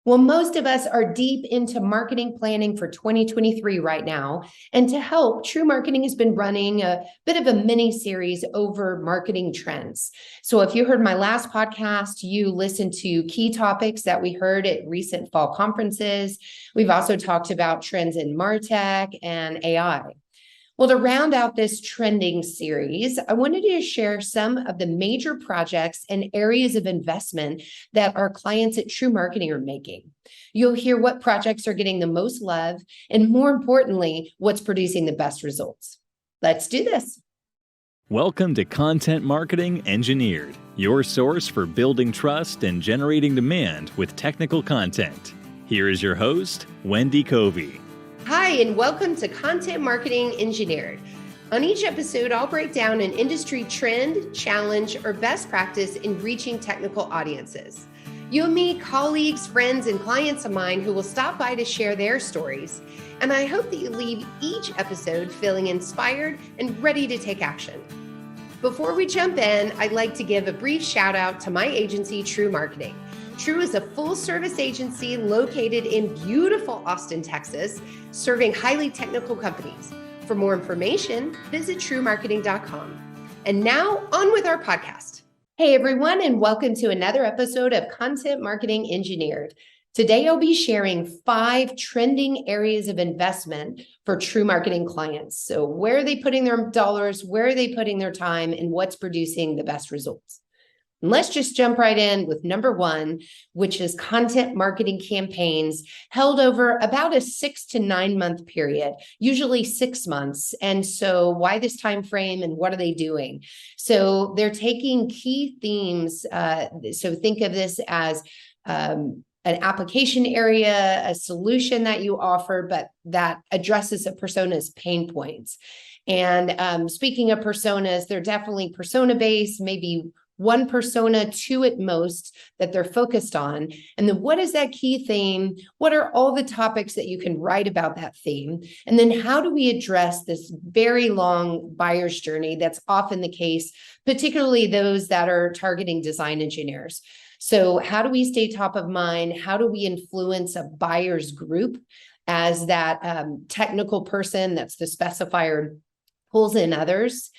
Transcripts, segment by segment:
Well, most of us are deep into marketing planning for 2023 right now. And to help, TREW Marketing has been running a bit of a mini series over marketing trends. So if you heard my last podcast, you listened to key topics that we heard at recent fall conferences. We've also talked about trends in MarTech and AI. Well, to round out this trending series, I wanted to share some of the major projects and areas of investment that our clients at TREW Marketing are making. You'll hear what projects are getting the most love, and more importantly, what's producing the best results. Let's do this. Welcome to Content Marketing Engineered, your source for building trust and generating demand with technical content. Here is your host, Wendy Covey. Hi, and welcome to Content Marketing Engineered. On each episode, I'll break down an industry trend, challenge, or best practice in reaching technical audiences. You'll meet colleagues, friends, and clients of mine who will stop by to share their stories. And I hope that you leave each episode feeling inspired and ready to take action. Before we jump in, I'd like to give a brief shout out to my agency, TREW Marketing. TREW is a full-service agency located in beautiful Austin, Texas, serving highly technical companies. For more information, visit trewmarketing.com. And now, on with our podcast. Hey, everyone, and welcome to another episode of Content Marketing Engineered. Today, I'll be sharing 5 trending areas of investment for TREW Marketing clients. So where are they putting their dollars, where are they putting their time, and what's producing the best results? And let's just jump right in with number 1, which is content marketing campaigns held over about a 6 to 9 month period, usually 6 months. And so why this time frame and what are they doing? So they're taking key themes. So think of this as an application area, a solution that you offer, but that addresses a persona's pain points. And speaking of personas, they're definitely persona-based, maybe one persona, 2 at most, that they're focused on. And then what is that key theme? What are all the topics that you can write about that theme? And then how do we address this very long buyer's journey that's often the case, particularly those that are targeting design engineers? So how do we stay top of mind? How do we influence a buyer's group as that technical person that's the specifier pulls in others?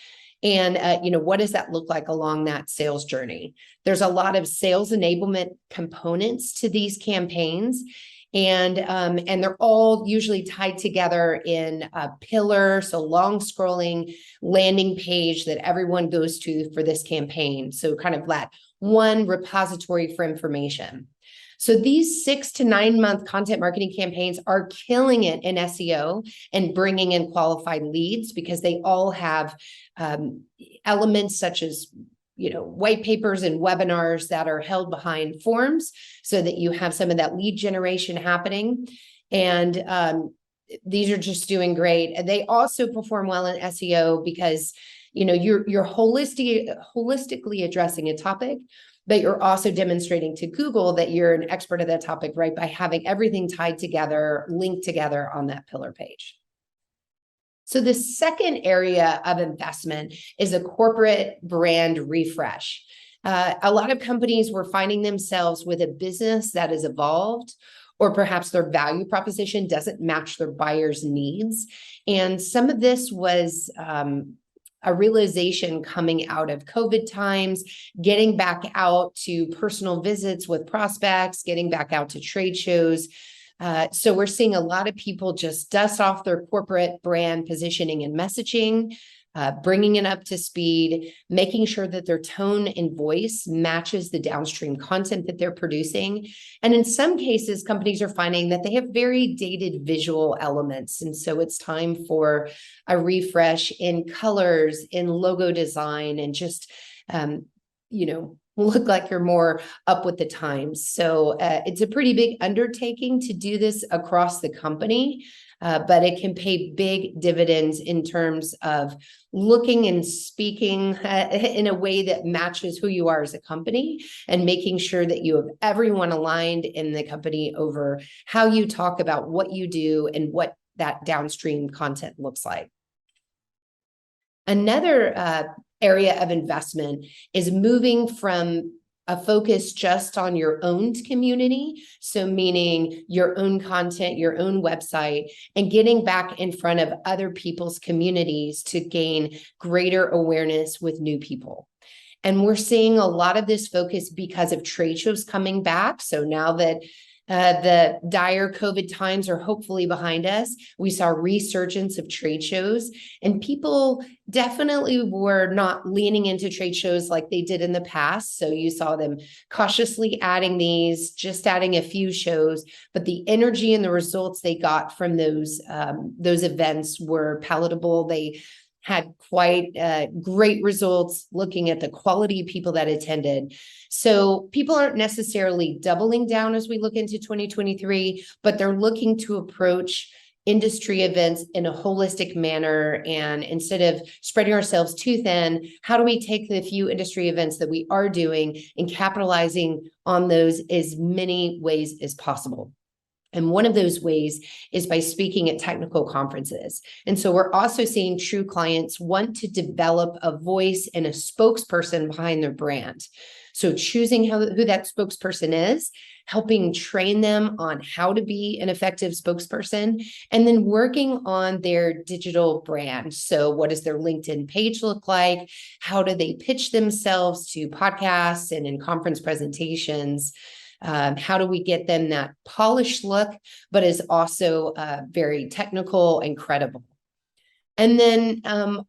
And, what does that look like along that sales journey? There's a lot of sales enablement components to these campaigns, and they're all usually tied together in a pillar, so long scrolling landing page that everyone goes to for this campaign. So kind of that one repository for information. So these 6 to 9 month content marketing campaigns are killing it in SEO and bringing in qualified leads because they all have elements such as white papers and webinars that are held behind forms so that you have some of that lead generation happening. And these are just doing great. And they also perform well in SEO because you're holistically addressing a topic, but you're also demonstrating to Google that you're an expert of that topic, right? By having everything tied together, linked together on that pillar page. So the second area of investment is a corporate brand refresh. A lot of companies were finding themselves with a business that has evolved, or perhaps their value proposition doesn't match their buyers' needs. And some of this was a realization coming out of COVID times, getting back out to personal visits with prospects, getting back out to trade shows. So we're seeing a lot of people just dust off their corporate brand positioning and messaging, bringing it up to speed, making sure that their tone and voice matches the downstream content that they're producing. And in some cases, companies are finding that they have very dated visual elements. And so it's time for a refresh in colors, in logo design, and just, look like you're more up with the times. So it's a pretty big undertaking to do this across the company, but it can pay big dividends in terms of looking and speaking in a way that matches who you are as a company and making sure that you have everyone aligned in the company over how you talk about what you do and what that downstream content looks like. Another area of investment is moving from a focus just on your own community. So meaning your own content, your own website, and getting back in front of other people's communities to gain greater awareness with new people. And we're seeing a lot of this focus because of trade shows coming back. So now that the dire COVID times are hopefully behind us, we saw a resurgence of trade shows, and people definitely were not leaning into trade shows like they did in the past. So you saw them cautiously adding these, just adding a few shows, but the energy and the results they got from those events were palatable. They had quite great results looking at the quality of people that attended. So people aren't necessarily doubling down as we look into 2023, but they're looking to approach industry events in a holistic manner. And instead of spreading ourselves too thin, how do we take the few industry events that we are doing and capitalizing on those as many ways as possible? And one of those ways is by speaking at technical conferences. And so we're also seeing TREW clients want to develop a voice and a spokesperson behind their brand. So choosing who that spokesperson is, helping train them on how to be an effective spokesperson, and then working on their digital brand. So what does their LinkedIn page look like? How do they pitch themselves to podcasts and in conference presentations? How do we get them that polished look, but is also very technical and credible? And then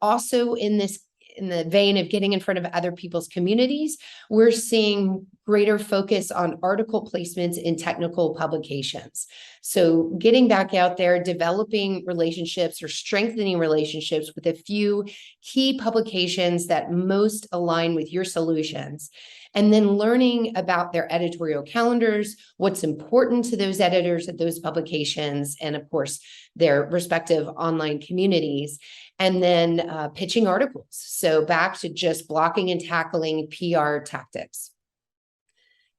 also in the vein of getting in front of other people's communities, we're seeing greater focus on article placements in technical publications. So getting back out there, developing relationships or strengthening relationships with a few key publications that most align with your solutions. And then learning about their editorial calendars, what's important to those editors at those publications, and of course, their respective online communities, and then pitching articles. So back to just blocking and tackling PR tactics.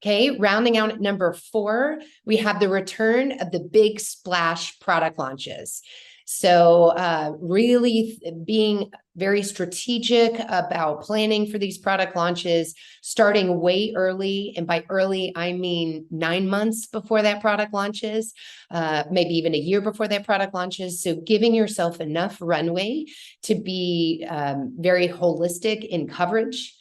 Okay, rounding out at number 4, we have the return of the big splash product launches. So really being very strategic about planning for these product launches, starting way early. And by early, I mean 9 months before that product launches, maybe even a year before that product launches. So giving yourself enough runway to be very holistic in coverage.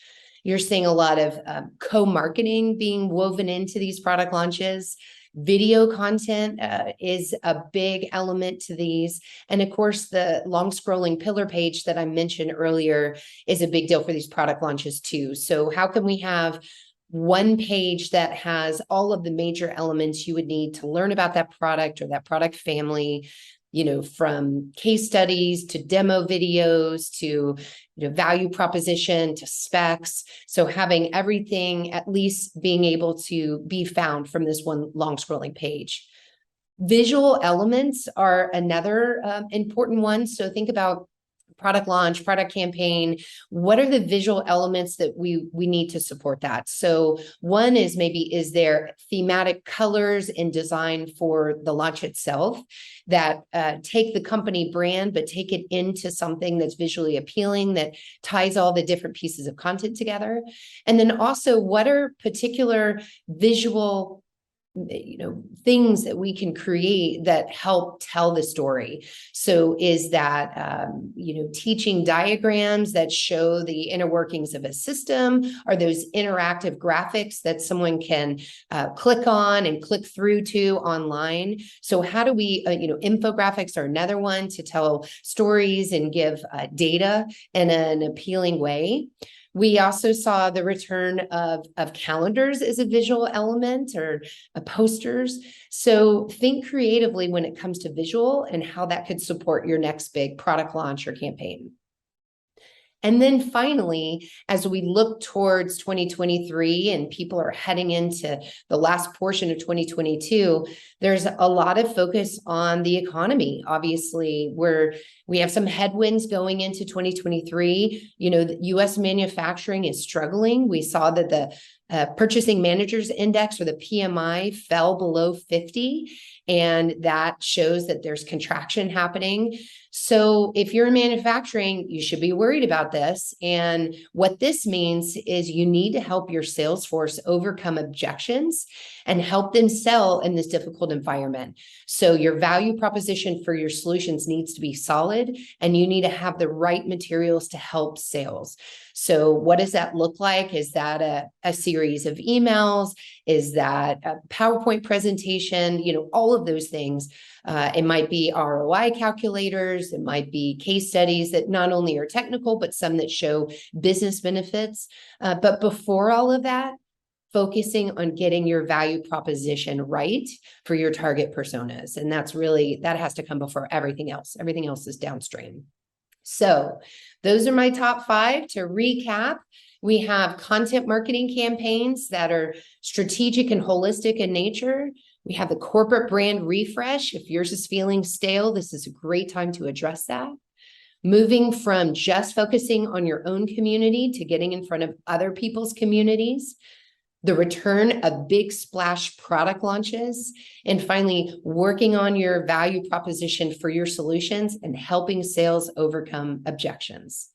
You're seeing a lot of co-marketing being woven into these product launches. Video content is a big element to these. And of course, the long scrolling pillar page that I mentioned earlier is a big deal for these product launches too. So how can we have one page that has all of the major elements you would need to learn about that product or that product family, you know, from case studies to demo videos to value proposition to specs. So having everything at least being able to be found from this one long scrolling page. Visual elements are another important one. So think about product launch, product campaign. What are the visual elements that we need to support that? So one is maybe, is there thematic colors and design for the launch itself that take the company brand, but take it into something that's visually appealing, that ties all the different pieces of content together? And then also, what are particular visual things that we can create that help tell the story? So is that, teaching diagrams that show the inner workings of a system? Are those interactive graphics that someone can click on and click through to online? So how do we, infographics are another one to tell stories and give data in an appealing way. We also saw the return of calendars as a visual element or posters. So think creatively when it comes to visual and how that could support your next big product launch or campaign. And then finally, as we look towards 2023 and people are heading into the last portion of 2022, there's a lot of focus on the economy. Obviously, we have some headwinds going into 2023. The U.S. manufacturing is struggling. We saw that the Purchasing Managers Index, or the PMI, fell below 50, and that shows that there's contraction happening. So if you're in manufacturing, you should be worried about this. And what this means is you need to help your sales force overcome objections and help them sell in this difficult environment. So your value proposition for your solutions needs to be solid, and you need to have the right materials to help sales. So what does that look like? Is that a series of emails? Is that a PowerPoint presentation? All of those things. It might be ROI calculators. It might be case studies that not only are technical, but some that show business benefits. But before all of that, focusing on getting your value proposition right for your target personas. And that has to come before everything else. Everything else is downstream. So those are my top 5. To recap, we have content marketing campaigns that are strategic and holistic in nature. We have the corporate brand refresh. If yours is feeling stale, this is a great time to address that. Moving from just focusing on your own community to getting in front of other people's communities. The return of big splash product launches, and finally, working on your value proposition for your solutions and helping sales overcome objections.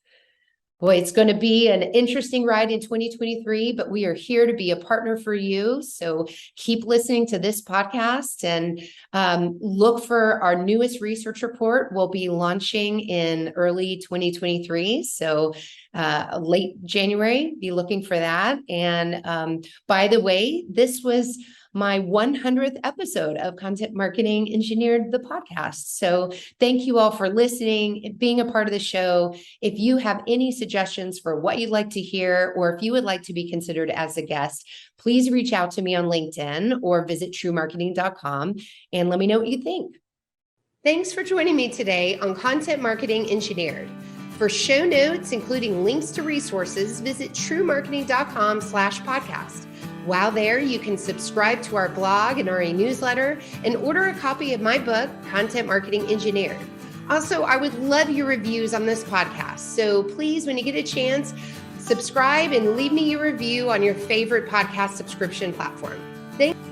Boy, it's going to be an interesting ride in 2023, but we are here to be a partner for you. So keep listening to this podcast and look for our newest research report. We'll be launching in early 2023. So late January, be looking for that. And by the way, this was my 100th episode of Content Marketing Engineered, the podcast. So thank you all for listening, being a part of the show. If you have any suggestions for what you'd like to hear, or if you would like to be considered as a guest, please reach out to me on LinkedIn or visit TREWmarketing.com and let me know what you think. Thanks for joining me today on Content Marketing Engineered. For show notes, including links to resources, visit TREWmarketing.com/podcast. While there, you can subscribe to our blog and our newsletter and order a copy of my book, Content Marketing Engineered. Also, I would love your reviews on this podcast. So please, when you get a chance, subscribe and leave me your review on your favorite podcast subscription platform. Thanks.